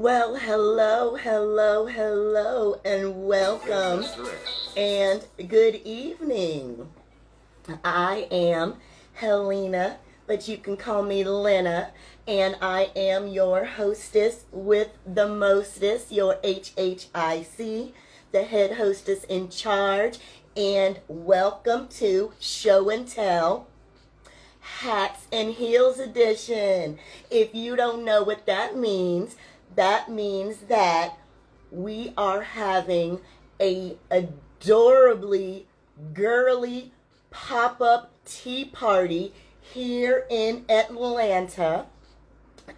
Well, hello, hello, hello, and welcome and good evening. I am Helena, but you can call me Lena, and I am your hostess with the mostest, your HHIC, the head hostess in charge, and welcome to Show and Tell Hats and Heels edition. If you don't know what that means that we are having a adorably girly pop-up tea party here in Atlanta.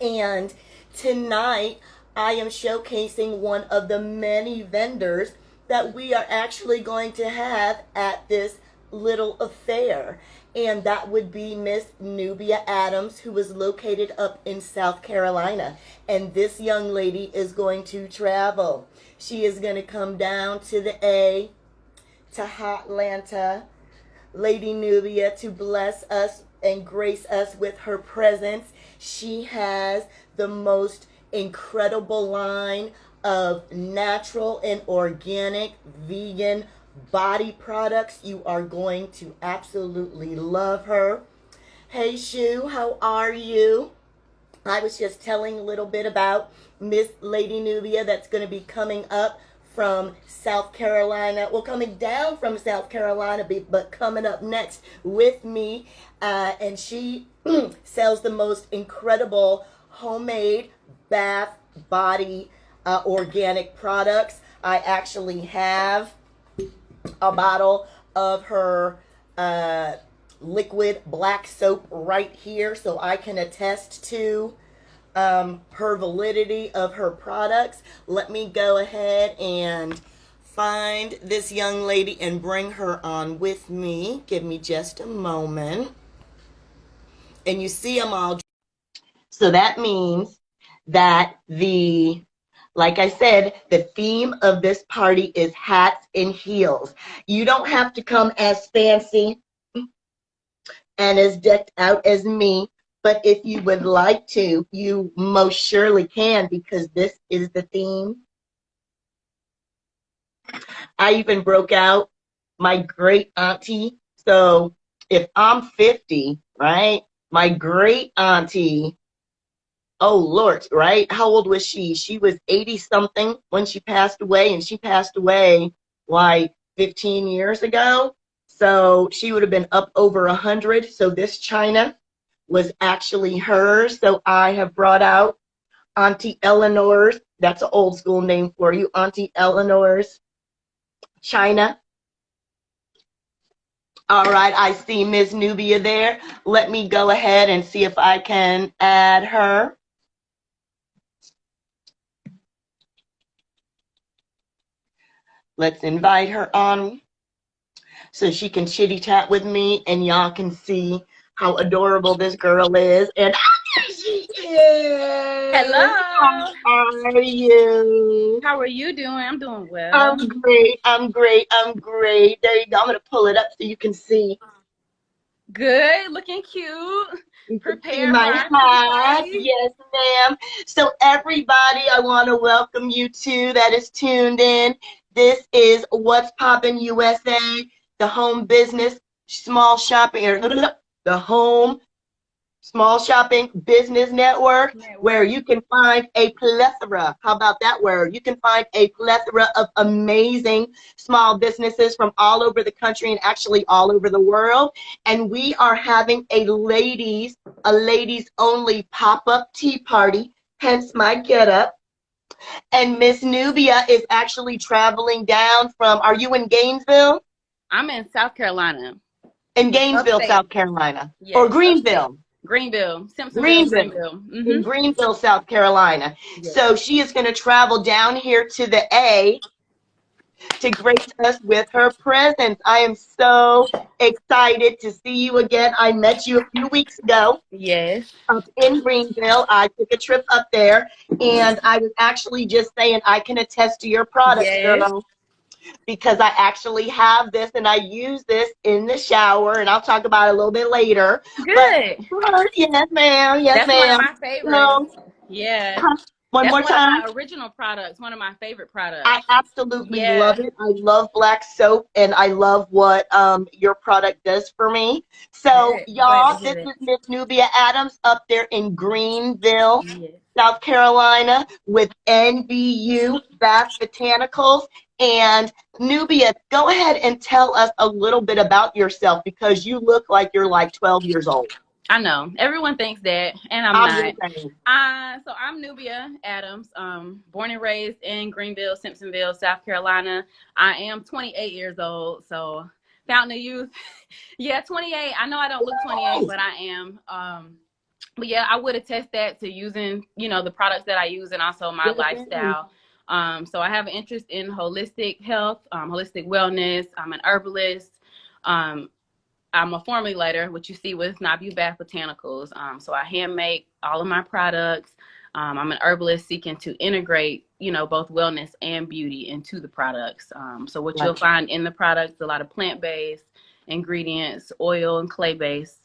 And tonight I am showcasing one of the many vendors that we are actually going to have at this little affair. And that would be Miss Nubia Adams, who is located up in South Carolina. And this young lady is going to travel. She is going to come down to the A, to Hotlanta, Lady Nubia, to bless us and grace us with her presence. She has the most incredible line of natural and organic vegan body products. You are going to absolutely love her. Hey Shu, how are you? I was just telling a little bit about Miss Lady Nubia that's going to be coming up from South Carolina. Well, coming down from South Carolina, but coming up next with me. And she sells the most incredible homemade bath body organic products. I actually have a bottle of her liquid black soap right here, so I can attest to her validity of her products. Let me go ahead and find this young lady and bring her on with me. Give me just a moment. And you see them all. So that means that like I said, the theme of this party is hats and heels. You don't have to come as fancy and as decked out as me, but if you would like to, you most surely can, because this is the theme. I even broke out my great auntie. So if I'm 50, right, my great auntie, oh Lord, right? How old was she? She was 80 something when she passed away, and she passed away like 15 years ago. So she would have been up over 100. So this china was actually hers. So I have brought out Auntie Eleanor's, that's an old school name for you, Auntie Eleanor's china. All right, I see Ms. Nubia there. Let me go ahead and see if I can add her. Let's invite her on so she can chitty chat with me, and y'all can see how adorable this girl is. And there she is. Hello. How are you? How are you doing? I'm doing well. I'm great. I'm great. I'm great. There you go. I'm going to pull it up so you can see. Good, looking cute. You can see Prepared my for our tea hat. party. Yes, ma'am. So everybody, I want to welcome you to that is tuned in. This is What's Poppin' USA, the home business, small shopping, or the home small shopping business network, where you can find a plethora. How about that word? You can find a plethora of amazing small businesses from all over the country and actually all over the world. And we are having a ladies only pop-up tea party, hence my getup. And Miss Nubia is actually traveling down from, are you in Gainesville? I'm in South Carolina. In Gainesville, Upstate. South Carolina. Yes, Or Greenville. upstate. Greenville. Simpsonville, Greenville. In Greenville, South Carolina. Yes. So she is going to travel down here to the A to grace us with her presence. I am so excited to see you again. I met you a few weeks ago. Yes. Up in Greenville. I took a trip up there, and I was actually just saying I can attest to your products, girl, because I actually have this and I use this in the shower, and I'll talk about it a little bit later. Good. But yes, ma'am. Yes, That's ma'am. one of my favorites. Yeah. One That's more one of time. my original products, one of my favorite I products. absolutely Yeah. love it. I love black soap and I love what your product does for me. So Good. Glad to y'all, hear this that. is Miss Nubia Adams up there in Greenville, Yes. South Carolina with NBU Bath Botanicals. And Nubia, go ahead and tell us a little bit about yourself because you look like you're like 12 years old. I know. Everyone thinks that, and I'm I'm just not. saying. So I'm Nubia Adams, born and raised in Greenville, Simpsonville, South Carolina. I am 28 years old, so fountain of youth. Yeah, 28. I know I don't look 28, but I am. But yeah, I would attest that to using, the products that I use and also my Yes. lifestyle. So I have an interest in holistic health, holistic wellness. I'm an herbalist. Um, I'm a formulator, which you see with NUBIA'S Botanicals. So I hand make all of my products. I'm an herbalist seeking to integrate, both wellness and beauty into the products. So what Right. you'll find in the products, a lot of plant-based ingredients, oil and clay-based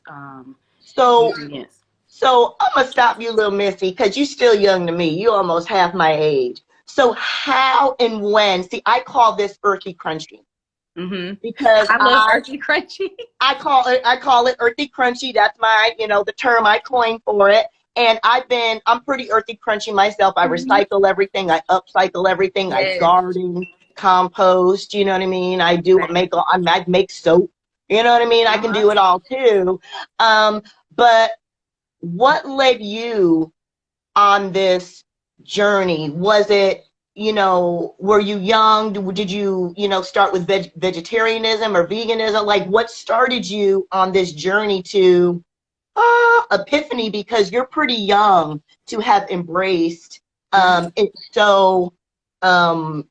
So ingredients. So I'm gonna stop you, little Missy, because you're still young to me. You almost half my age. So how and when? See, I call this earthy crunchy Mm-hmm. because I love I earthy crunchy. I call it earthy crunchy. That's my the term I coined for it. And I'm pretty earthy crunchy myself. I Mm-hmm. recycle everything. I upcycle everything. I Yes. garden, compost. You know what I mean? Right. I make soap. You know what I mean? I can Uh-huh. do it all too. But what led you on this journey? Was it, were you young? Did you, start with vegetarianism or veganism? Like, what started you on this journey to epiphany? Because you're pretty young to have embraced Mm-hmm. it so um,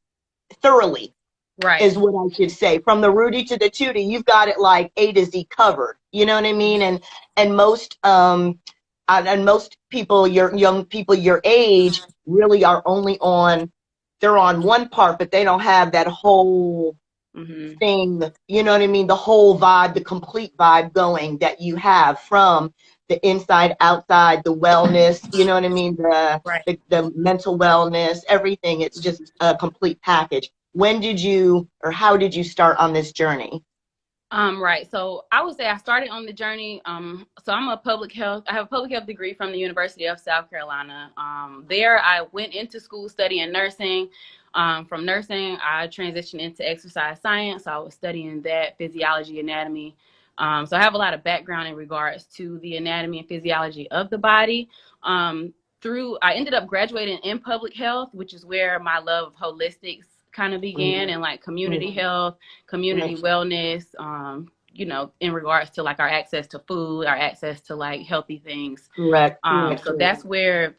thoroughly, Right. is what I should say. From the Rudy to the Tootie, you've got it like A to Z covered. You know what I mean? And most people, your young people your age, really are only on they're on one part, but they don't have that whole Mm-hmm. thing. You know what I mean? The whole vibe, the complete vibe going that you have from the inside, outside, the wellness. You know what I mean? The Right. the, the mental wellness, everything. It's just a complete package. When did you, or how did you start on this journey? Right. So I would say I started on the journey. So I'm a public health. I have a public health degree from the University of South Carolina. There I went into school studying nursing. From nursing, I transitioned into exercise science. I was studying that physiology, anatomy. So I have a lot of background in regards to the anatomy and physiology of the body. I ended up graduating in public health, which is where my love of holistics kind of began, and like community health, community Right. wellness, in regards to like our access to food, our access to like healthy things. Correct. So that's where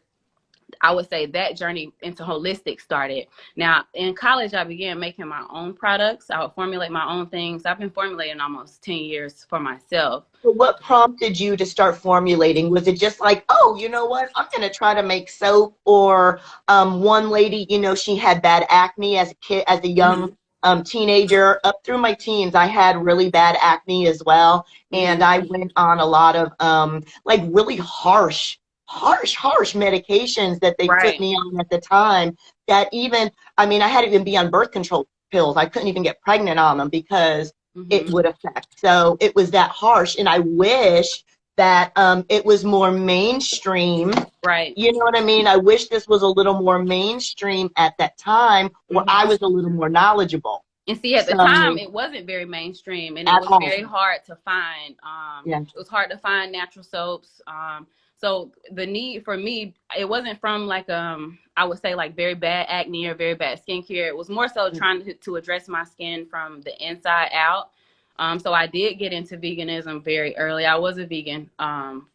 I would say that journey into holistic started. Now, in college, I began making my own products. I would formulate my own things. I've been formulating almost 10 years for myself. So what prompted you to start formulating? Was it just like, oh, you know what? I'm going to try to make soap. Or one lady, she had bad acne as a kid, as a Mm-hmm. young teenager. Up through my teens, I had really bad acne as well. And Mm-hmm. I went on a lot of like really harsh medications that they put Right. me on at the time that even, I mean, I had to even be on birth control pills. I couldn't even get pregnant on them because it Mm-hmm. would affect. So it was that harsh. And I wish that it was more mainstream. Right. You know what I mean? I wish this was a little more mainstream at that time where I Mm-hmm. was a little more knowledgeable. And see, at the time, So it wasn't very mainstream, and it at was all. very hard to find. Yeah. It was hard to find natural soaps. So the need for me, it wasn't from like I would say like very bad acne or very bad skincare. It was more so trying to address my skin from the inside out. So I did get into veganism very early. I was a vegan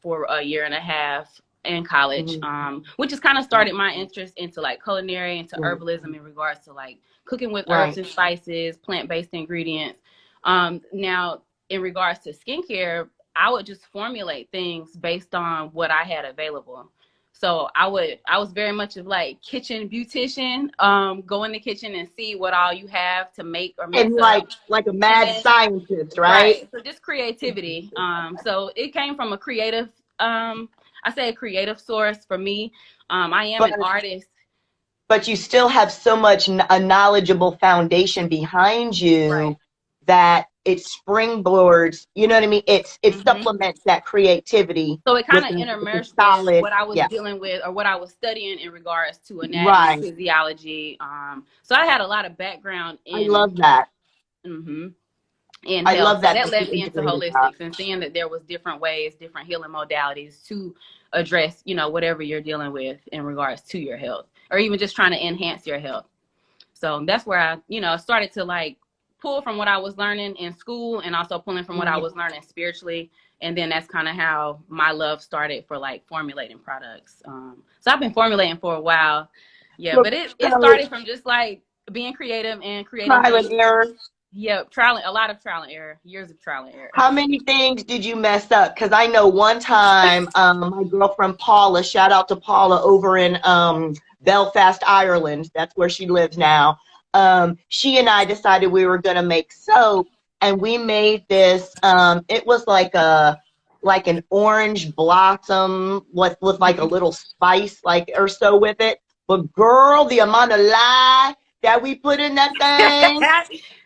for a year and a half in college, Mm-hmm. which has kind of started my interest into like culinary, into Right. herbalism in regards to like cooking with herbs Right. and spices, plant-based ingredients. Now, in regards to skincare, I would just formulate things based on what I had available. So I was very much of like kitchen beautician, go in the kitchen and see what all you have to make or And mix up. like a And mad then, scientist, right? right. So just creativity. So it came from a creative, I say a creative source for me. I am But an artist. but you still have so much a knowledgeable foundation behind Right. you that it springboards, you know what I mean? It Hmm. supplements that creativity So it kind with of with a intermersed with solid, what I was yeah, dealing with or what I was studying in regards to anatomy, right. physiology. So I had a lot of background I in, love that. hmm in I health. love So that that that you led me into integrated that. holistics and seeing that there was different ways, different healing modalities to address, whatever you're dealing with in regards to your health or even just trying to enhance your health. So that's where I, started to like pull from what I was learning in school and also pulling from what I Mhm. was learning spiritually. And then that's kind of how my love started for like formulating products. So I've been formulating for a while. Yeah, So, but it so started from just like being creative and creating trial and things. error. Yeah, a lot of trial and error, years of trial and error. How many things did you mess up? Because I know one time, my girlfriend Paula, shout out to Paula over in Belfast, Ireland. That's where she lives now. She and I decided we were going to make soap, and we made this. It was like an orange blossom with like a Hmm. little spice like or so with it. But girl, the amount of lye that we put in that thing,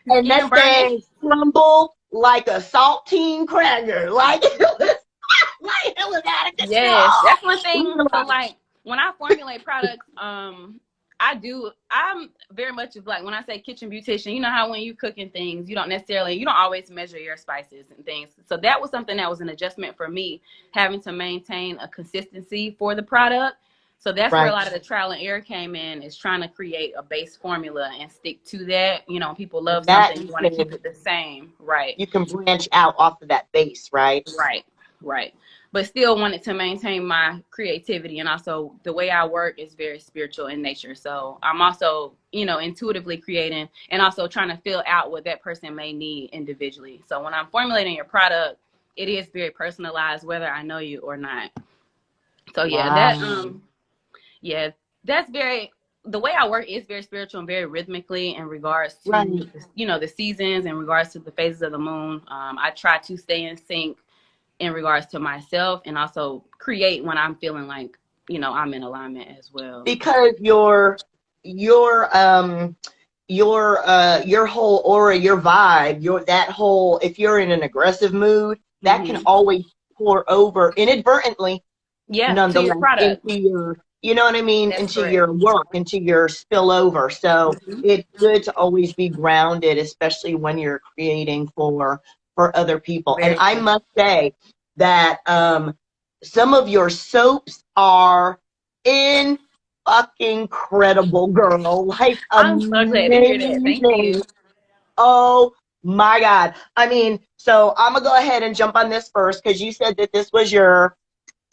and Skin that burning. thing crumbled like a saltine cracker. Like it was, like it was out of Yes, control. that's one We thing. were So like, like when I formulate products, I'm very much of like when I say kitchen beautician, you know how when you cooking things, you don't always measure your spices and things. So that was something that was an adjustment for me, having to maintain a consistency for the product. So that's where a right. lot of the trial and error came in, is trying to create a base formula and stick to that. People And love that something, you want to keep it the same. Right. you can branch out off of that base, right? Right, right. But still wanted to maintain my creativity, and also the way I work is very spiritual in nature. So I'm also, intuitively creating and also trying to fill out what that person may need individually. So when I'm formulating your product, it is very personalized, whether I know you or not. So Wow. yeah, that's very, the way I work is very spiritual and very rhythmically in regards to, Right. the seasons, in regards to the phases of the moon. I try to stay in sync in regards to myself and also create when I'm feeling like, I'm in alignment as well. Because your your whole aura, your vibe, your that whole if you're in an aggressive mood, that can Hmm. always pour over inadvertently Yeah, to your nonetheless product. into your, you know what I mean, That's into correct. your work, into your spillover. So Hmm. it's good to always be grounded, especially when you're creating for other people. And Very I true. must say that some of your soaps are in fucking credible, girl. Like I'm so glad to hear that. Thank amazing. you. Oh my God. I mean, so I'm gonna go ahead and jump on this first because you said that this was your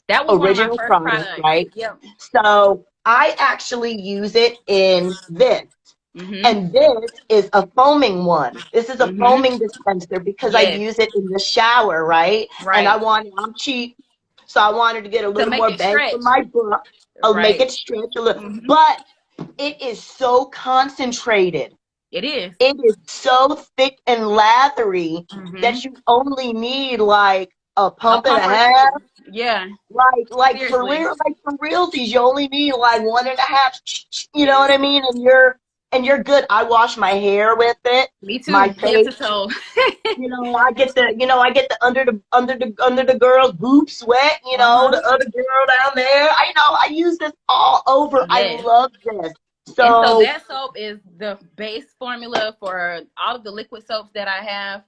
That was one of my original first product, products. right? Yep. So I actually use it in this. Hmm. And this is a foaming one. This is a Hmm. foaming dispenser because I Yes. use it in the shower, right? And Right. I'm cheap, so I wanted to get a To little make more it bang for stretch. my buck. I'll make Right. it stretch a little, Hmm. but it is so concentrated. It is. It is so thick and lathery Hmm. that you only need like a A pump and a pump or half. two. Yeah. For Seriously. real, like for realsies, you only need like one and a half. You know what I mean? And you're good. I wash my hair with it, Me my too. Head face. to toe. I get the under the girl's boobs wet. The Uh-huh. other girl down there. I use this all over. I Yes. love this. And so So that soap is the base formula for all of the liquid soaps that I have.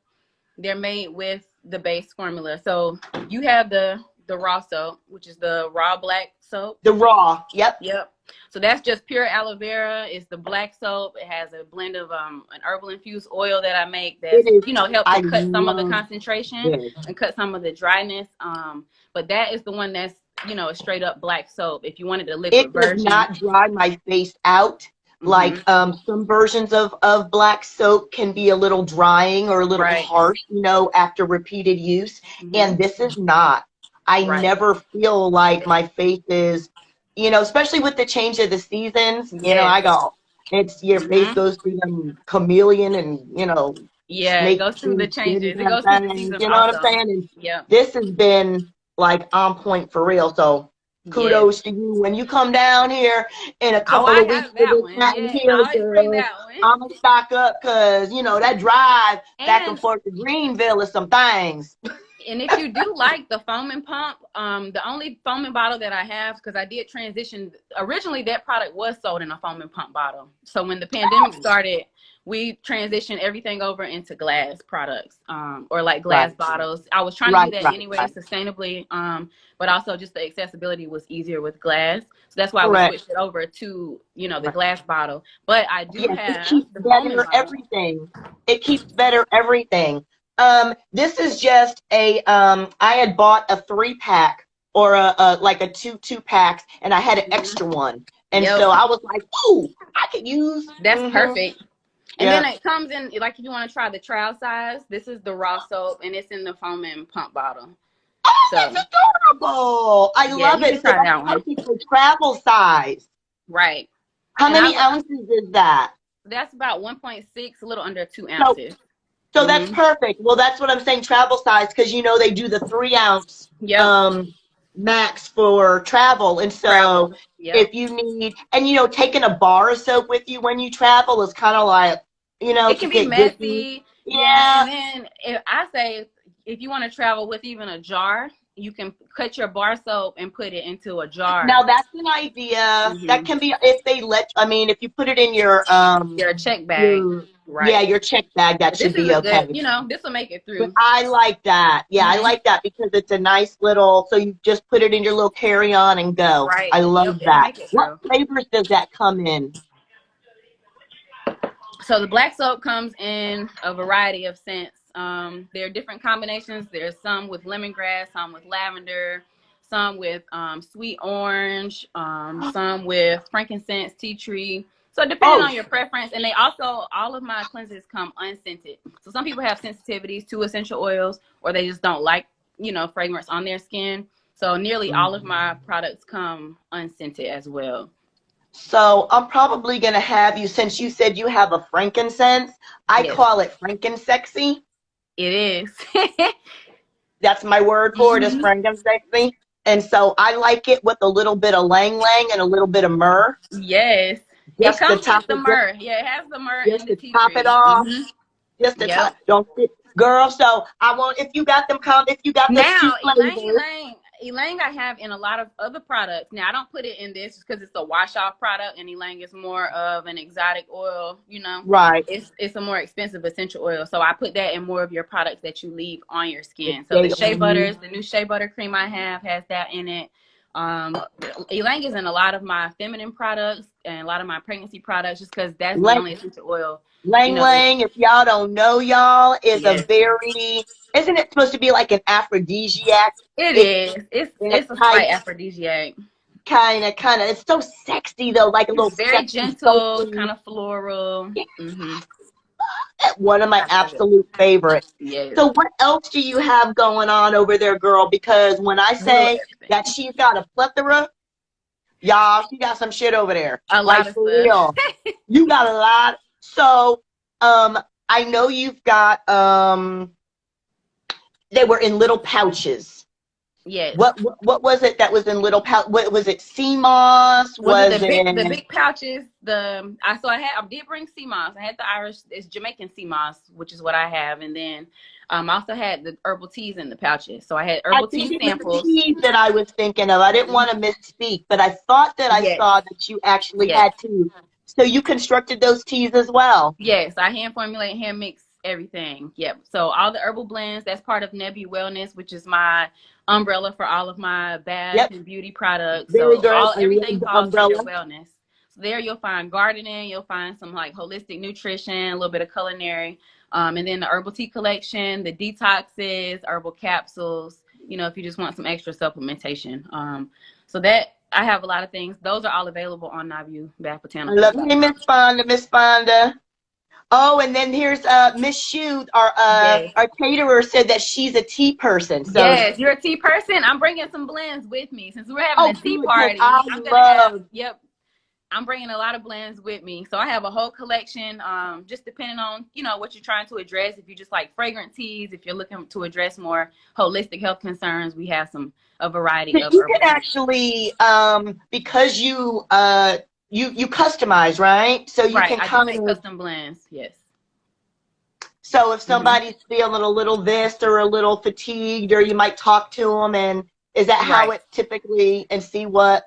They're made with the base formula. So you have the raw soap, which is the raw black soap. the raw, yep, Yep. So that's just pure aloe vera. It's the black soap. It has a blend of an herbal infused oil that I make it that's, is. help to I cut some of the love concentration this. and cut some of the dryness. But that is the one that's, a straight up black soap. If you wanted the liquid It does version. not dry my face out. Hmm. Like some versions of black soap can be a little drying or a little Right. harsh, after repeated use. And Hmm. this is not. I Right. never feel like my face is, especially with the change of the seasons, Yes. I go, it's your face Hmm. goes through them chameleon and, Yeah, it snake goes through the skin changes. It kind goes of through the thing. seasons You know what I'm also. saying? And Yep. this has been like on point for real. So Yes. Kudos to you. When you come down here in a Oh, couple I of weeks have to that this one. time Yes, here, I always bring girl, that one. I'm going to stock up because, you know, that drive back and And forth to Greenville is some things. And if you do like the foaming pump, the only foaming bottle that I have, because I did transition, originally that product was sold in a foaming pump bottle. So when the pandemic started, we transitioned everything over into glass products, or like glass Right, bottles. I was trying to do right, that right, anyway, right. sustainably, but also just the accessibility was easier with glass. So that's why we Correct. switched it over to, the Right. glass bottle. But I do Yes, it have keeps the foaming better bottle. everything. It keeps better everything. This is just a I had bought a 3-pack or a like a two packs, and I had an extra one, and Yep, so I was like, "Ooh, I could use." that's perfect. And then Yeah. it comes in, like, if you want to try the trial size, this is the raw soap, and it's in the foaming pump bottle. Oh, So, that's adorable! I yeah, love you can it. So try that's that one. perfect for travel size. Right. How And many ounces is that? that's about 1.6, a little under 2 So ounces. So that's Mm-hmm. perfect. Well, that's what I'm saying, travel size, because you know they do the 3 ounce Yep. um max for travel. And so Travel. Yep. if you need, and you know, taking a bar of soap with you when you travel is kind of like, you know, It to can be get dippy. messy. Yeah. Yeah. And then I say, if you want to travel with even a jar, you can cut your bar soap and put it into a jar. Now that's an idea. That Mm-hmm. can be if they let, I mean, if you put it in Your check bag. your, yeah, Right. your check bag, that But this should is be a okay. good, this will make it But through. I like that. Yeah, I Mm-hmm. like that because it's a nice little, so you just put it in your little carry-on and go. Right. I Yep. love It'll that. make it What through. flavors does that come in? So the black soap comes in a variety of scents. There are different combinations. There's some with lemongrass, some with lavender, some with sweet orange, some with frankincense, tea tree. So depending Oh, on your preference, and they also, all of my cleansers come unscented. So some people have sensitivities to essential oils, or they just don't like, fragrance on their skin. So nearly all of my products come unscented as well. so I'm probably going to have you, since you said you have a frankincense, I Yes, call it frankensexy. it is. That's my word for it is Hmm. frankensexy. And so I like it with a little bit of lang lang and a little bit of myrrh. Yes. It Just to comes with top the it, just, myrrh. Yeah, it has the myrrh and just the to tea top it tree. off. Hmm. Just the top. Yep. Don't sit, girl. So I want if you got them if you got those two Now, flavors. Elang I have in a lot of other products. Now, I don't put it in this because it's a wash-off product, and Elang is more of an exotic oil, Right. It's a more expensive essential oil. So I put that in more of your products that you leave on your If skin. So the they shea only butters, the new shea butter cream I have has that in it. Elang is in a lot of my feminine products and a lot of my pregnancy products just because that's the lang only essential oil, lang that, lang. If y'all don't know, y'all is a yes. very isn't it supposed to be like an aphrodisiac? It It is. that It's a type slight aphrodisiac. kind of. It's so sexy though, like a It's little very sexy gentle, kind sultry. of floral. Hmm. One of my I love it. absolute favorites. Yes. So what else do you have going on over there, girl? Because when I Little say that everything. she's got a plethora, y'all, she got some shit over there. A lot Like of for stuff. real. You got a lot. So I know you've got they were in little pouches. Yes. What was it that was in little pouch? What was it? Sea moss? Was it Was the it big pouches? I did bring sea moss. I had the Irish, it's Jamaican sea moss, which is what I have, and then I also had the herbal teas in the pouches. So I had I herbal think tea it was the samples. teas that I was thinking of. I didn't want to misspeak, but I thought that I Yes. saw that you actually Yes. had teas. So you constructed those teas as well. Yes, I hand formulate, hand mix everything. Yep. So all the herbal blends, that's part of Nebu Wellness, which is my umbrella for all of my bath Yep, and beauty products. very So good. I love everything the falls under umbrella. wellness. So there you'll find gardening, you'll find some like holistic nutrition, a little bit of culinary, and then the herbal tea collection, the detoxes, herbal capsules. If you just want some extra supplementation. So that I have a lot of things. Those are all available on I love Hey NUBIA'sBathBotanicals.com. Miss Fonda, Miss Fonda. Oh, and then here's Miss Shoe, Yes. our caterer said that she's a tea person. So Yes, you're a tea person. I'm bringing some blends with me since we're having oh a tea good, because I party. I'm gonna have, love yep. I'm bringing a lot of blends with me. So I have a whole collection, just depending on, what you're trying to address. If you just like fragrant teas, if you're looking to address more holistic health concerns, we have a variety of You herbal can teas. actually, because you customize, right? So you Right. can I do kind make of, custom blends. Yes. so if Hmm. somebody's feeling a little this or a little fatigued, or you might talk to them, and is that how Right. it typically, and see what?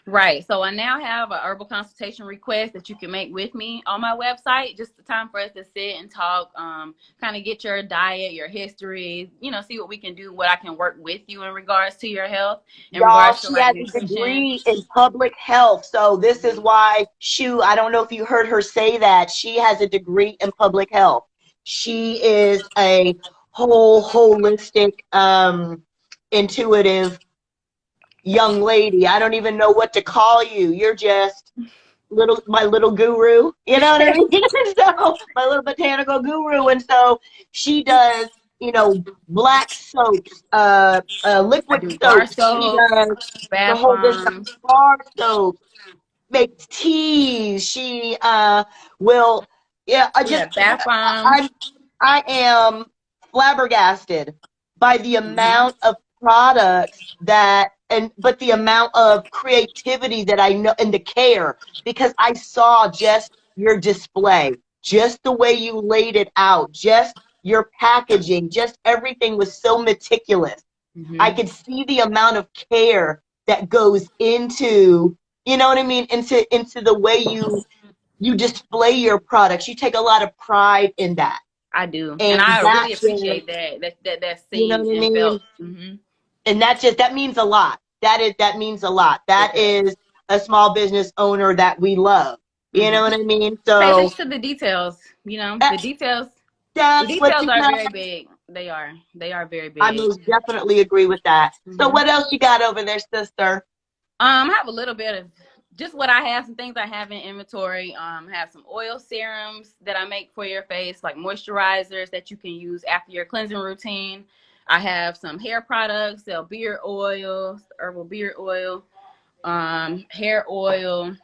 Right. So I now have a herbal consultation request that you can make with me on my website. Just the time for us to sit and talk, kind of get your diet, your history, see what we can do, what I can work with you in regards to your health, in Y'all, regards to she like has a nutrition. degree in public health. So this is Mhm. why, I don't know if you heard her say that. She has a degree in public health. She is a whole holistic, intuitive young lady. I don't even know what to call you. You're just my little guru. You know what I mean? So my little botanical guru. And so she does, black soaps, I liquid do bar soaps. She soaps, does the bath whole business of bombs. bar soaps, makes teas. She will, yeah. Yeah, bath bombs. I'm I am flabbergasted by the Hmm. amount of products but the amount of creativity that I know, and the care, because I saw just your display, just the way you laid it out, just your packaging, just everything was so meticulous. I Hmm. could see the amount of care that goes into, you know what I mean, into the way you display your products. You take a lot of pride in that. I do, and And I that really just, appreciate that's you know seen what I and felt. mean? Hmm. And that means a lot. That means a lot. It That does. is a small business owner that we love. You know Hmm. what I mean? Pay So attention to the details. that, The details. The that's what details you are got. very big. They are. They are very I big. most definitely agree with that. So Hmm. what else you got over there, sister? I have a little bit of just what I have, some things I have in inventory. I have some oil serums that I make for your face, like moisturizers that you can use after your cleansing routine. I have some hair products, beard oil, herbal beard oil, hair oil,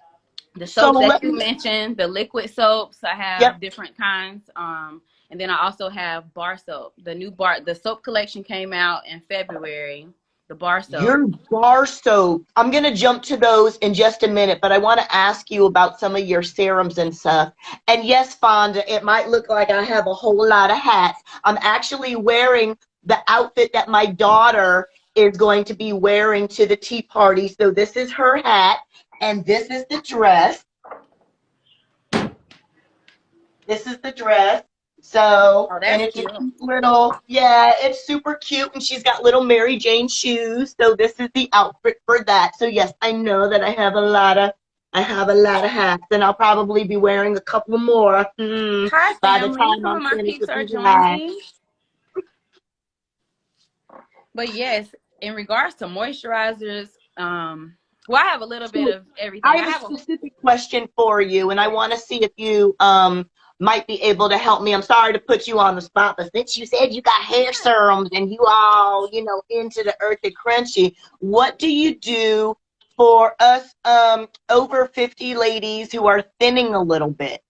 the So soaps that let you me, mentioned, the liquid soaps. I yep. have different kinds. And then I also have bar soap. The soap collection came out in February. The bar soap. Your bar soap. I'm going to jump to those in just a minute, but I want to ask you about some of your serums and stuff. And yes, Fonda, it might look like I have a whole lot of hats. I'm actually wearing the outfit that my daughter is going to be wearing to the tea party. So this is her hat, and this is the dress. This is the dress. So, Oh, and that's it's a cute. cute little, yeah, it's super cute. And she's got little Mary Jane shoes. So this is the outfit for that. So yes, I know that I have a lot of hats, and I'll probably be wearing a couple more Hi, by the family. time Some I'm of my finished peeps with are these hats. joining. But yes, in regards to moisturizers, well, I have a little bit So of I everything. I have a have a specific question for you, and I want to see if you might be able to help me. I'm sorry to put you on the spot, but since you said you got hair serums and you all, into the earthy crunchy, what do you do for us over 50 ladies who are thinning a little bit?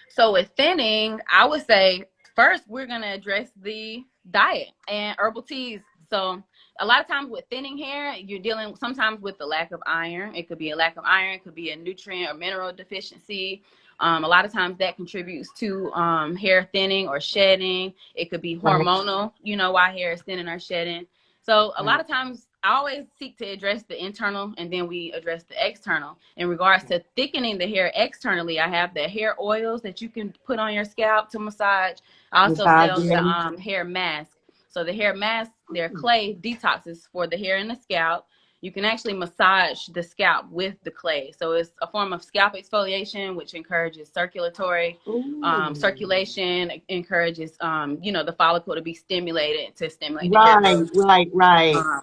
So with thinning, I would say first we're gonna address the diet and herbal teas. So a lot of times with thinning hair, you're dealing sometimes with the lack of iron. It could be a lack of iron, it could be a nutrient or mineral deficiency. A lot of times that contributes to hair thinning or shedding. It could be Right, hormonal, why hair is thinning or shedding. So a lot right, of times I always seek to address the internal and then we address the external. In regards to thickening the hair externally, I have the hair oils that you can put on your scalp to massage. I also sell the massaging. hair mask. So the hair mask, they're clay detoxes for the hair and the scalp. You can actually massage the scalp with the clay. So it's a form of scalp exfoliation, which encourages circulatory Ooh. circulation, encourages the follicle to be stimulated to stimulate the hair Right, growth. right, right. Um,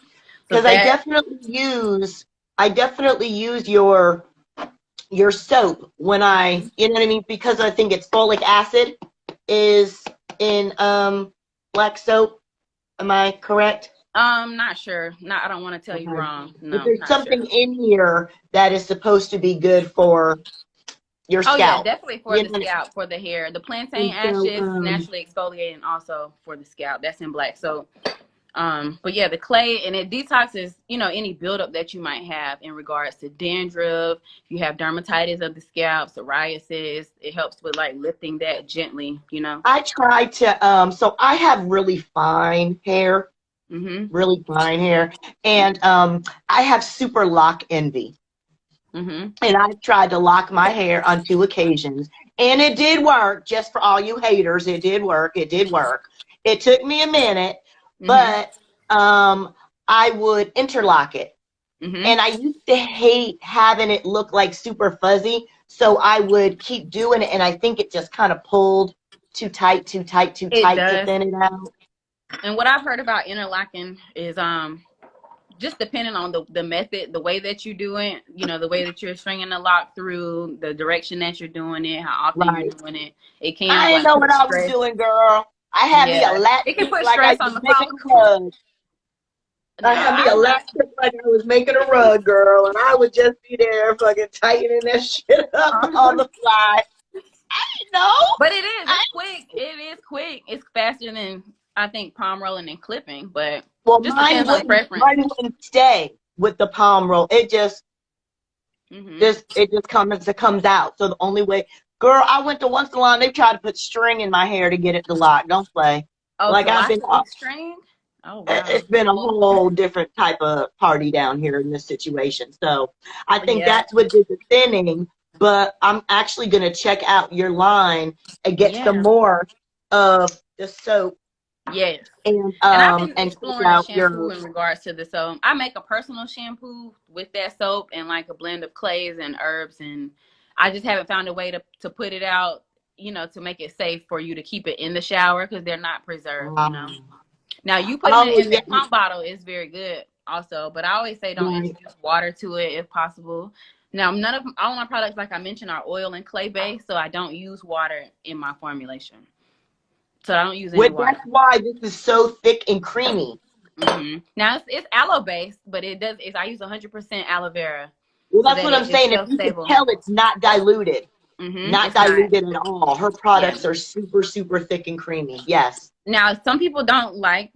so Because that I definitely use your soap when you know what I mean, because I think it's folic acid is in black soap. Am I correct? Not sure. Not, I don't want to tell you Okay. wrong. But No, there's not sure. something in here that is supposed to be good for your Oh yeah, scalp. definitely for You the know, scalp, for the hair. The plantain and so ashes is naturally exfoliating also for the scalp. That's in black. So but yeah, the clay, and it detoxes, any buildup that you might have in regards to dandruff. If you have dermatitis of the scalp, psoriasis, it helps with like lifting that gently. I try to so I have really fine hair, Mhm. really fine hair, and I have super lock envy. Mhm. And I tried to lock my hair on 2 occasions, and it did work. Just for all you haters, it did work. It did work. It took me a minute, Mhm. but I would interlock it. Mhm. And I used to hate having it look like super fuzzy, so I would keep doing it, and I think it just kind of pulled too tight, too tight, too It tight to does. thin it out. And what I've heard about interlocking is just depending on the method, the way that you do it, the way that you're stringing the lock through, the direction that you're doing it, how often you're Right. doing it, it can I didn't like know what put I was stress. doing, girl. I had me a Yeah, latch it can strip put like I stress was on the making a follicle. rug. I Now had me a I latch learned. strip like I was making a rug, girl, and I would just be there fucking tightening that shit up on the fly. No, But it is. I, It's quick. It is quick. It's faster than I think palm rolling and clipping, but well, just depends on preference. mine wouldn't stay with the palm roll. It just, Hmm. just, it just comes out. So the only way, girl, I went to one salon. They tried to put string in my hair to get it to lock. Don't play. Oh, Like to I've lock been, it with string. Oh wow. it's been a whole different type of party down here in this situation. So I think Yeah. that's what did the thinning. But I'm actually going to check out your line and get some Yeah. more of the soap Yes. And I've been and check exploring the out shampoo your in regards to the soap. I make a personal shampoo with that soap and like a blend of clays and herbs, and I just haven't found a way to put it out, to make it safe for you to keep it in the shower because they're not preserved. Now you putting it oh in yeah, the pump bottle is very good also, but I always say don't right. introduce water to it if possible. Now all my products, like I mentioned, are oil and clay based, so I don't use water in my formulation. So I don't use any Well, water. that's why this is so thick and creamy. Now it's aloe based, but I use 100% aloe vera, Well, so that's that what I'm it's saying. If shelf you could stable. tell, it's not diluted. Not It's not. diluted at all. Her Yeah. products are super, super thick and creamy. Yes. Now some people don't like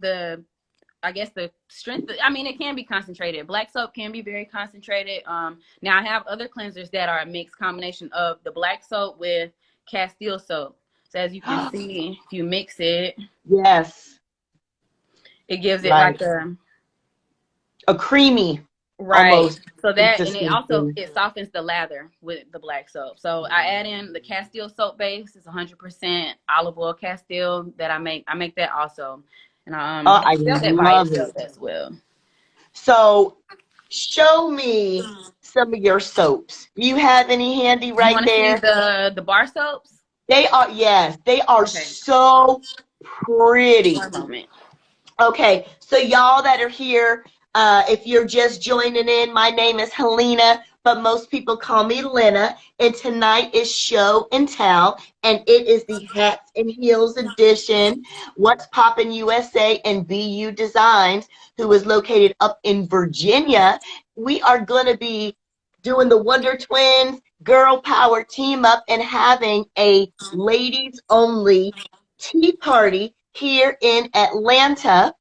I guess the strength. I mean, it can be concentrated. Black soap can be very concentrated. Now I have other cleansers that are a mixed combination of the black soap with Castile soap. So as you can see, if you mix it, Yes. it gives it Right. like a A creamy, right. almost So that, and consistency. it softens the lather with the black soap. So I add in the Castile soap base. It's 100% olive oil Castile that I make. I make that also, and Oh, I sell that by love itself it. as well. So, show me some of your soaps. You have any handy You right want to see there? the bar soaps? They are, yes, they are Okay, so pretty. one moment. Okay, so y'all that are here, if you're just joining in, my name is Helena, but most people call me Lena, and tonight is Show and Tell, and it is the Hats and Heels edition. What's Poppin' USA and BU Designs, who is located up in Virginia. We are going to be doing the Wonder Twins Girl Power team up and having a ladies only tea party here in Atlanta.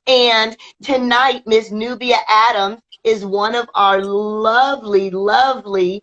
And tonight, Miss Nubia Adams is one of our lovely, lovely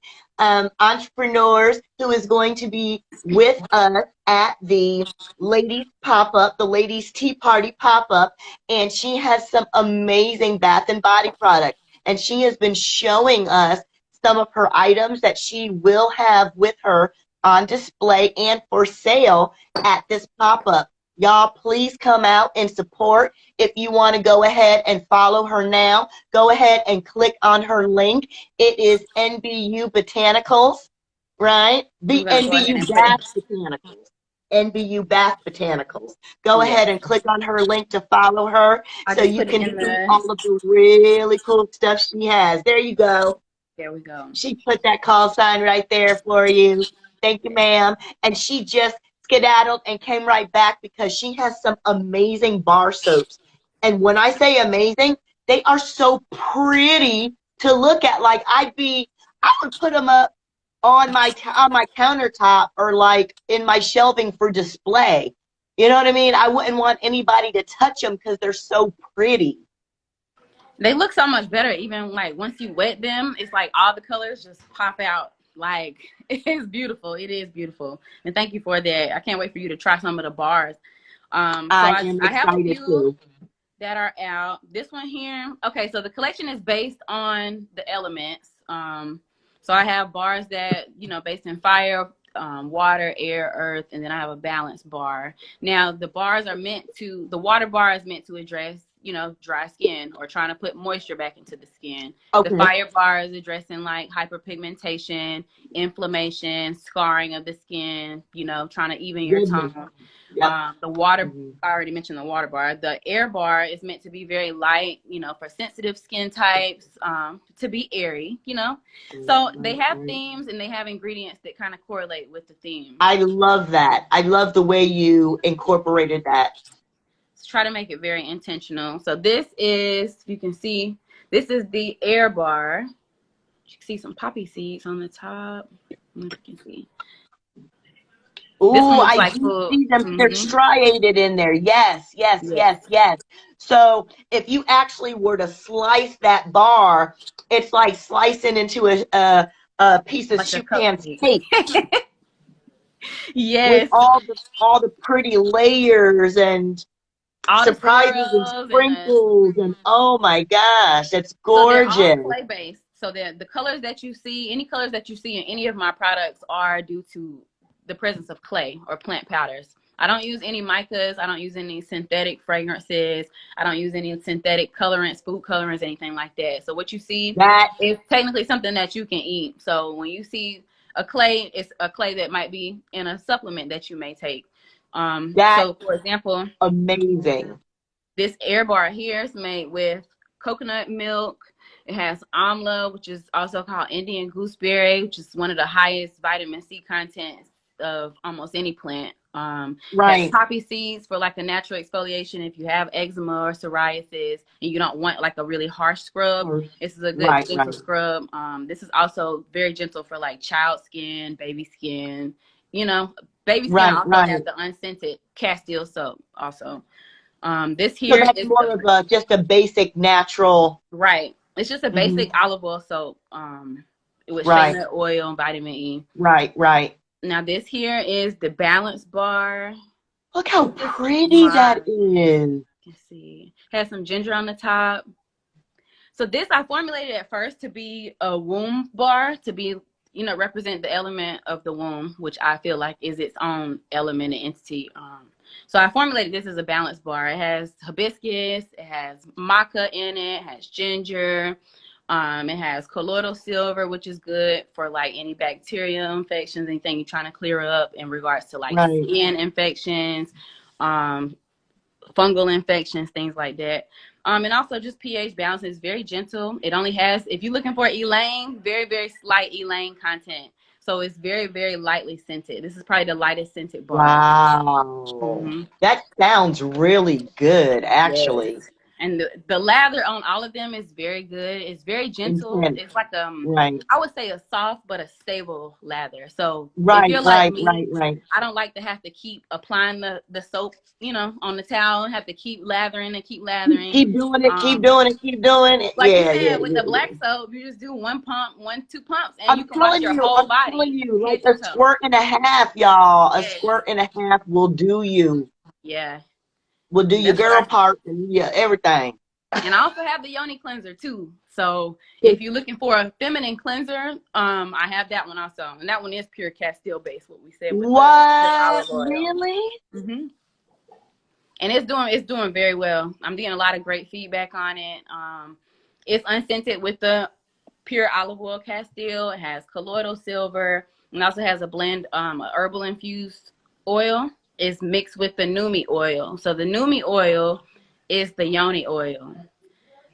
entrepreneurs who is going to be with us at the ladies pop up, the ladies tea party pop up. And she has some amazing bath and body products. And she has been showing us some of her items that she will have with her on display and for sale at this pop up. Y'all, please come out and support. If you want to go ahead and follow her now, go ahead and click on her link. It is NBU Botanicals, right? I'm The gonna go ahead NBU and put it. Bath Botanicals. NBU Bath Botanicals. Go Yeah, ahead and click on her link to follow her I so just you put it can in see the. all of the really cool stuff she has. There you go. There we go. She put that call sign right there for you. Thank you, ma'am. And she just skedaddled and came right back because she has some amazing bar soaps. And when I say amazing, they are so pretty to look at. Like I would put them up on my countertop or like in my shelving for display. You know what I mean? I wouldn't want anybody to touch them because they're so pretty. They look so much better, even like once you wet them, it's like all the colors just pop out. Like it's beautiful. It is beautiful. And thank you for that. I can't wait for you to try some of the bars. So I am I have a excited few too. that are out. This one here, okay, so the collection is based on the elements. So I have bars that, based in fire, water, air, earth, and then I have a balance bar. Now, the water bar is meant to address, dry skin or trying to put moisture back into the skin. The Okay. fire bar is addressing like hyperpigmentation, inflammation, scarring of the skin, trying to even your Goodness. tone. Yep. The water, I already mentioned the water bar. The air bar is meant to be very light, for sensitive skin types, to be airy, So they have themes and they have ingredients that kind of correlate with the theme. I love that. I love the way you incorporated that. Let's try to make it very intentional. So this is, you can see, this is the air bar. You can see some poppy seeds on the top. You can see. Oh, I like do see them. They're striated in there. Yes, yes, Yes. yes, yes. So if you actually were to slice that bar, it's like slicing into a piece of Like a Chupin's cupcake. cake with Yes. all the pretty layers and All the surprises and swirls sprinkles and oh my gosh, that's so they're all gorgeous. clay based. So the colors that you see, any colors that you see in any of my products are due to the presence of clay or plant powders. I don't use any micas. I don't use any synthetic fragrances. I don't use any synthetic colorants, food colorants, anything like that. So what you see That is technically something that you can eat. So when you see a clay, it's a clay that might be in a supplement that you may take. So for example, amazing. this air bar here is made with coconut milk. It has amla, which is also called Indian gooseberry, which is one of the highest vitamin C contents of almost any plant. Has poppy seeds for like a natural exfoliation if you have eczema or psoriasis and you don't want like a really harsh scrub. This is a good gentle scrub. This is also very gentle for like child skin, baby skin. Baby skin also has the unscented Castile soap also. This here so that's is more of just a basic natural. Right. It's just a basic olive oil soap. With shea nut oil and vitamin E. Right. Now this here is the balance bar. Look how pretty that is. You see, has some ginger on the top. So this I formulated at first to be a womb bar, to be represent the element of the womb, which I feel like is its own element and entity. So I formulated this as a balance bar. It has hibiscus, it has maca in it has ginger, it has colloidal silver, which is good for like any bacterial infections, anything you're trying to clear up in regards to like skin infections, fungal infections, things like that. And also just pH balance is very gentle. It only has, if you're looking for Elaine, very, very slight Elaine content. So it's very, very lightly scented. This is probably the lightest scented bar. Wow. That sounds really good, actually. Yes. And the lather on all of them is very good. It's very gentle. It's like I would say a soft but a stable lather. So if you're like me, I don't like to have to keep applying the soap, on the towel and have to keep lathering and keep lathering. Keep doing it, keep doing it. Like you said, with the black soap, you just do 1 pump, 2 pumps, and you can wash your whole body. I'm telling you, like a squirt and a half, y'all. A squirt and a half will do you. Yeah. We'll do your girl part and everything. And I also have the yoni cleanser too. So if you're looking for a feminine cleanser, I have that one also. And that one is pure Castile based, what we said. With what? The olive oil. Really? Mm-hmm. And it's doing very well. I'm getting a lot of great feedback on it. It's unscented with the pure olive oil Castile. It has colloidal silver and also has a blend, herbal infused oil. Is mixed with the Numi oil. So the Numi oil is the yoni oil.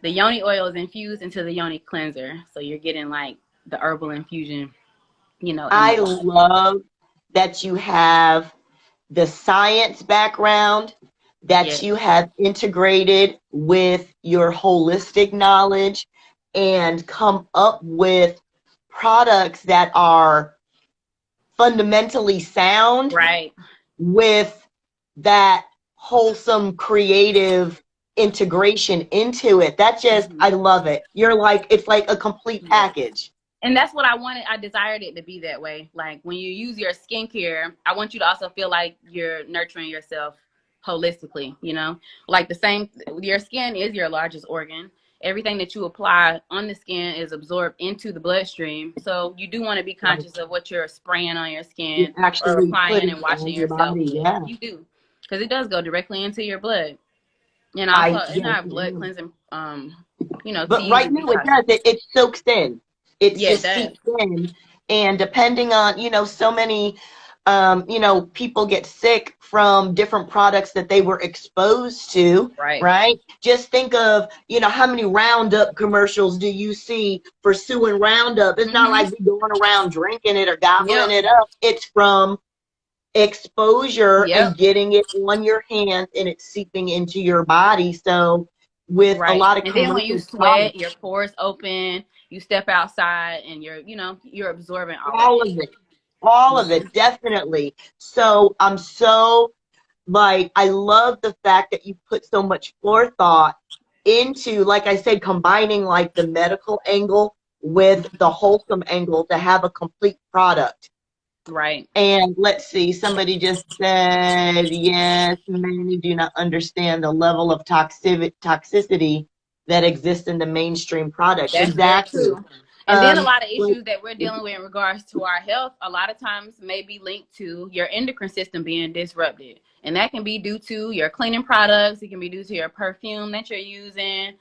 The yoni oil is infused into the yoni cleanser. So you're getting like the herbal infusion, I love that you have the science background, that Yes. you have integrated with your holistic knowledge and come up with products that are fundamentally sound Right. with that wholesome creative integration into it. That just, Mhm. I love it. You're like, it's like a complete Yes. package. And that's what I wanted. I desired it to be that way. Like when you use your skincare, I want you to also feel like you're nurturing yourself holistically, you know? Like the same, your skin is your largest organ. Everything that you apply on the skin is absorbed into the bloodstream. So you do want to be Right. conscious of what you're spraying on your You're skin or actually applying putting and it on washing your yourself body. with. Yeah. You do. Because it does go directly into your blood. And also, and Yes, I have blood cleansing, but teas right and now it detoxes. does. It soaks in. It's Yeah, it just does. seeps in. And depending on, so many, people get sick from different products that they were exposed to, Right. right? Just think of, how many Roundup commercials do you see for suing Roundup? It's not Mm-hmm. like we going around drinking it or gobbling Yep. it up. It's from exposure and Yep. getting it on your hands and it's seeping into your body. So with a Right. lot of And then when you commercial products, sweat, your pores open, you step outside and you're absorbing all of all it. of it, all of Mm-hmm. it, definitely. So I'm so like, I love the fact that you put so much forethought into, like I said, combining like the medical angle with the wholesome angle to have a complete product. Right. And let's see, somebody just said, yes, many do not understand the level of toxicity that exists in the mainstream products. That's very Exactly. true. And then a lot of But issues that we're dealing with in regards to our health, a lot of times may be linked to your endocrine system being disrupted. And that can be due to your cleaning products. It can be due to your perfume that you're using.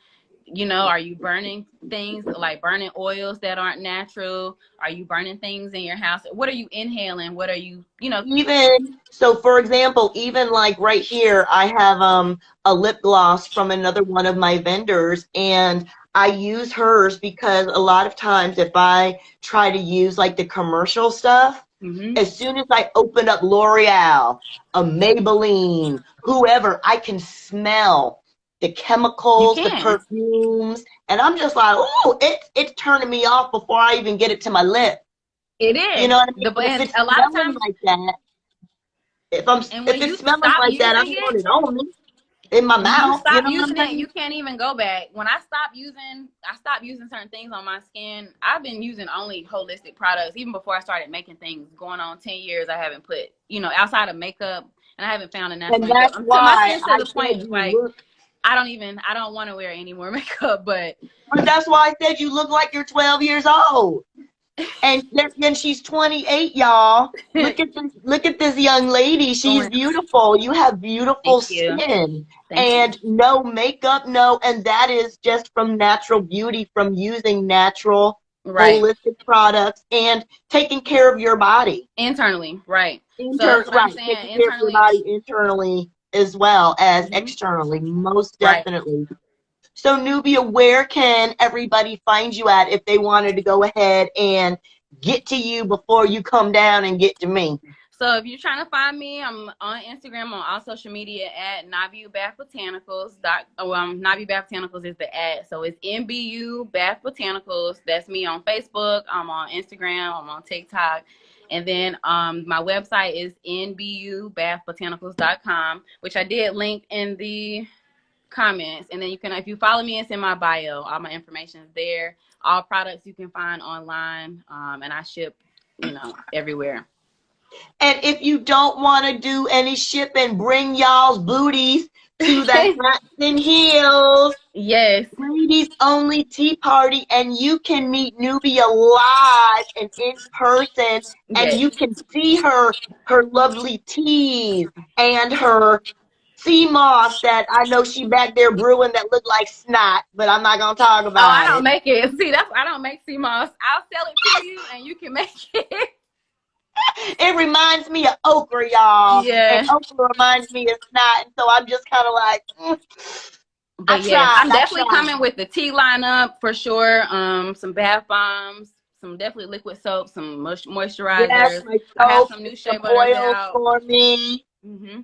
Are you burning things like burning oils that aren't natural? Are you burning things in your house? What are you inhaling? What are you? even so, for example, even like right here, I have a lip gloss from another one of my vendors, and I use hers because a lot of times if I try to use like the commercial stuff, Mm-hmm. as soon as I open up L'Oreal, a Maybelline, whoever, I can smell the You chemicals, the can. perfumes, and I'm just like, oh, it's turning me off before I even get it to my lip. It You is. know what I mean? The And if and it's a lot of smelling times, like that, and if when it's you smelling stop like that, I using want it, it on me in my when you mouth. You stop know what using I'm it, saying? you can't even go back. When I stopped using certain things on my skin. I've been using only holistic products even before I started making things. Going on 10 years, I haven't put outside of makeup, and I haven't found a natural And makeup. that's So my why skin's to I the said point you like look. I don't want to wear any more makeup, but But that's why I said you look like you're 12 years old. And then she's 28, y'all. Look at this. Look at this young lady. She's going. beautiful. You have beautiful Thank you, skin, thank you. and no makeup, no. And that is just from natural beauty, from using natural, Right, holistic products and taking care of your body. internally, right. So that's what I'm Right, taking saying. care of your Internally, body internally as well as hmm externally, most right. definitely. So, Nubia, where can everybody find you at if they wanted to go ahead and get to you before you come down and get to me? So if you're trying to find me, I'm on Instagram on all social media at Nabu Bath Botanicals. Nabu Bath Botanicals is the ad. So it's NBU Bath Botanicals. That's me on Facebook. I'm on Instagram. I'm on TikTok. And then my website is nbubathbotanicals.com, which I did link in the comments. And then if you follow me, it's in my bio. All my information is there. All products you can find online. And I ship, everywhere. And if you don't want to do any shipping, bring y'all's booties to the Hats and Heels Yes. ladies only tea party, and you can meet Nubia live and in person, and Yes. you can see her lovely teas and her sea moss that I know she back there brewing that look like snot, but I'm not gonna talk Oh, I about don't it. make it. See, I don't make CMOS. I'll sell it to you, and you can make it. It reminds me of okra, y'all, and Yeah. okra reminds me of snot, and so I'm just kind of like, I But yes, tried, I'm I definitely tried. coming with the tea lineup for sure. Some bath bombs, some definitely liquid soap, some Yes, moisturizers. my I have soaps some and new shea some butters oils out. for me. Hmm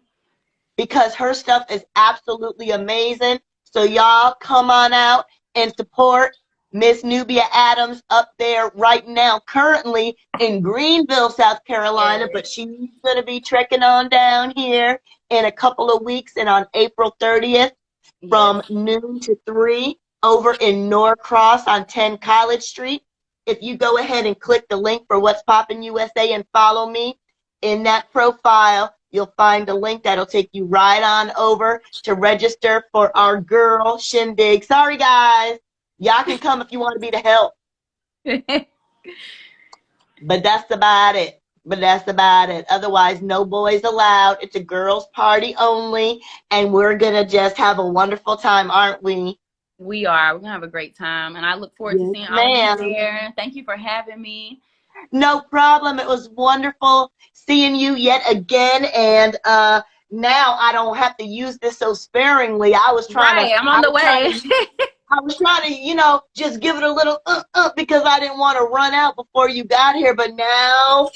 because her stuff is absolutely amazing. So y'all come on out and support Miss Nubia Adams up there right now, currently in Greenville, South Carolina, Yes. but she's going to be trekking on down here in a couple of weeks and on April 30th Yes. from noon to 3 over in Norcross on 10 College Street. If you go ahead and click the link for What's Poppin' USA and follow me in that profile, you'll find a link that'll take you right on over to register for our girl shindig. Sorry, guys. Y'all can come if you want to be the help. But that's about it. Otherwise, no boys allowed. It's a girls' party only. And we're going to just have a wonderful time, aren't we? We are. We're going to have a great time. And I look forward to Yes, seeing all of you ma'am. there. Thank you for having me. No problem. It was wonderful seeing you yet again. And now I don't have to use this so sparingly. I was trying Right. I'm on the way. to, just give it a little because I didn't want to run out before you got here. But now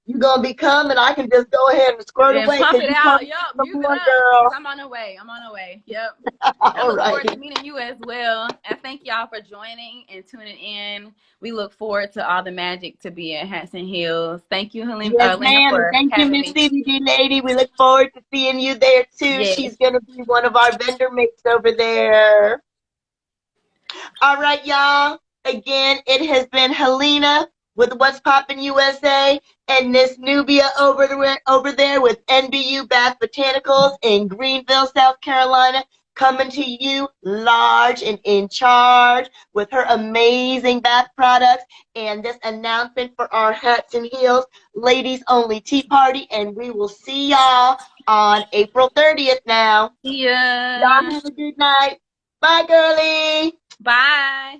you're going to be coming. I can just go ahead and squirt And away pump because it you out. come Yup. some Use it more, up. girl. Because I'm on the way. Yep. I All look forward right. to meeting you as well. And thank y'all for joining and tuning in. We look forward to all the magic to be at Hats and Heels. Thank you, Yes, Helena, ma'am. And for thank you, having Miss me. CBD lady. We look forward to seeing you there too. Yes. She's going to be one of our vendor mates over there. All right, y'all. Again, it has been Helena with What's Poppin' USA and Miss Nubia over there with NBU Bath Botanicals in Greenville, South Carolina, coming to you large and in charge with her amazing bath products and this announcement for our Hats and Heels Ladies Only Tea Party. And we will see y'all on April 30th now. See Y'all ya. have a good night. Bye, girlie. Bye.